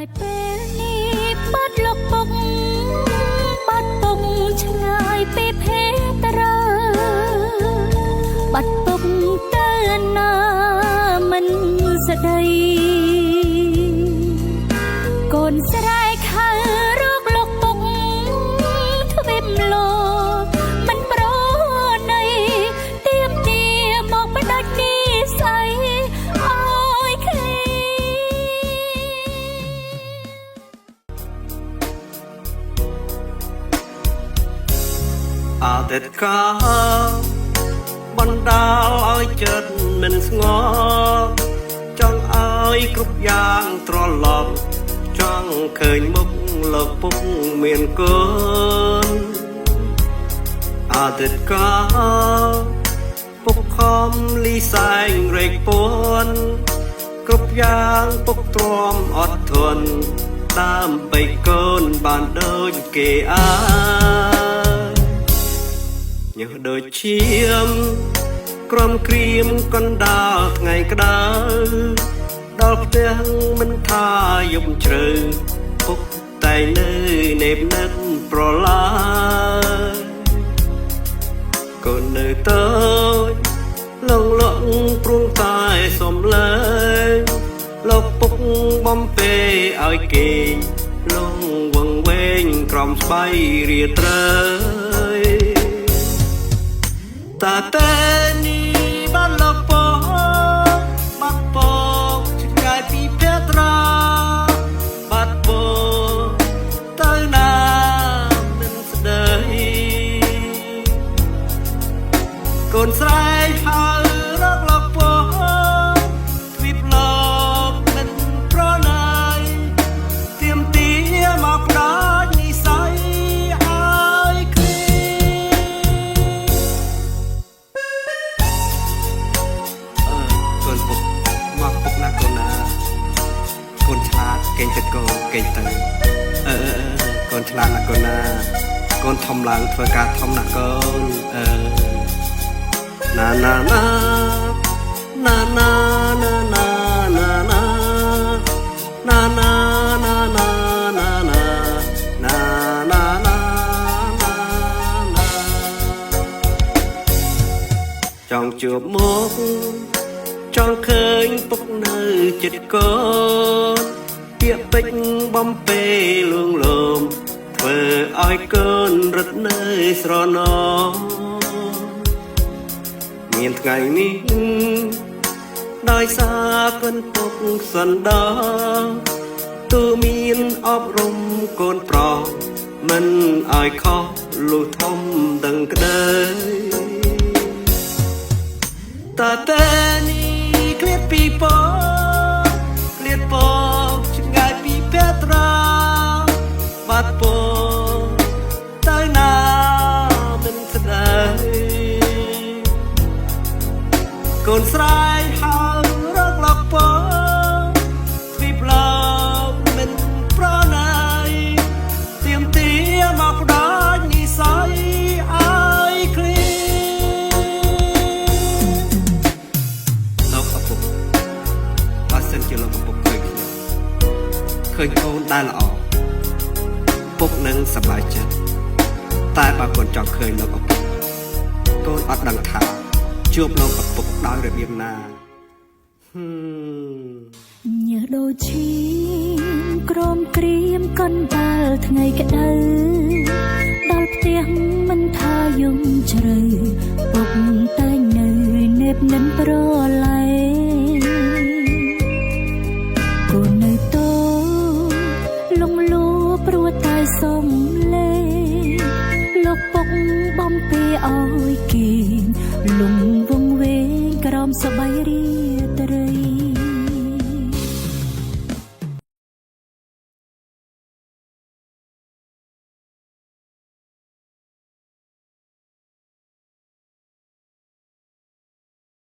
យពេលនេះបាត់លកពុកបាត់ពុកឆ្ងាយពីភេទរើបាត់ពុកទៅណាមិនស្ដីកូនស្រែខៅរកលកពុកទ្វេបលោមិនប្រណីទៀមទាមកបដាច់និស័យអើយឃ្លីអតីតកាលបណ្ដាលឲ្យចិត្តមិនស្ងប់ចង់ឲ្យគ្រប់យ៉ាងត្រឡប់ចង់ឃើញមុខលោកពុកមានកូនអតីតកាលពុកខំលីសែងរែកពួនគ្រប់យ៉ាងពុកទ្រាំអត់ធន់តាមបីកូនបានដូចគេញើសដូចឈាមក្រំក្រៀមកណ្ដាលថ្ងៃក្តៅដល់ផ្ទះមិនថាយប់ជ្រៅពុកតែនៅនេបនឹកប្រឡាយកូននៅតូចលងលក់ព្រួងតែសំលែងលោកពុកបំពេឲ្យគេលងវងវែងក្រំស្បៃរាត្រីតាតែនេះបានលកពោបាត់ពោឆ្ងាយពីភេត្រាបាត់ពោទៅណាមិនស្ដីកូនស្រែកហៅរកលកពោទ្វីបលោកមិនប្រណីទៀមទាមកផ្ដាច់និស័យឲ្យគ្រីកូនពុកមកពុកណាកូនណាកូនឆ្លាតកេងទៅកូនកេងទៅកូនឆ្លាតណាកូនណាកូនធំឡើងធ្វើការធំណាកូនណាណាណាណាណាណាណាណាណាណាណាណាណាណាណាណាណាណាចង់ជួបមុខចង់ឃើញពុកនៅចិត្តកូនពាក្យពេចន៍បំពេលួងលោមធ្វើឲ្យកូនរត់នៅស្រណោមានថ្ងៃនេះដោយសារកូនពុកសណ្ដោទូមានអប់រំកូនប្រុសមិនឲ្យខុសលុះធំដឹងក្ដីតាតែនេះឃ្លាតពីពកឃ្លាតពកឆ្ងាយពីភេត្រាបាត់ពកទៅណាមិនស្ដីកូនស្រែកហៅរកលកពកទ្វីបលោកមិនប្រណីទៀមទាមកផ្ដាច់និស័យឲ្យគ្លីលោកឪពុកបើសិនជាលោកឪពុកឃើញកូនដែលល្អពុកនឹងសប្បាយចិត្តតែបើកូនចង់ឃើញលោកឪពុកកូនអត់ដឹងថាជួបលោកឪពុកដោយរបៀបណាញើសដូចឈាមក្រំក្រៀមកណ្ដាលថ្ងៃក្តៅដល់ផ្ទះមិនថាយំជ្រៅពុកតែនៅនេបនិនប្រឡែកូននៅតូលងលួព្រោះតែសំលេលោកពុកបំពេឲ្យគេលងវងវែងក្រំសបៃរាត្រី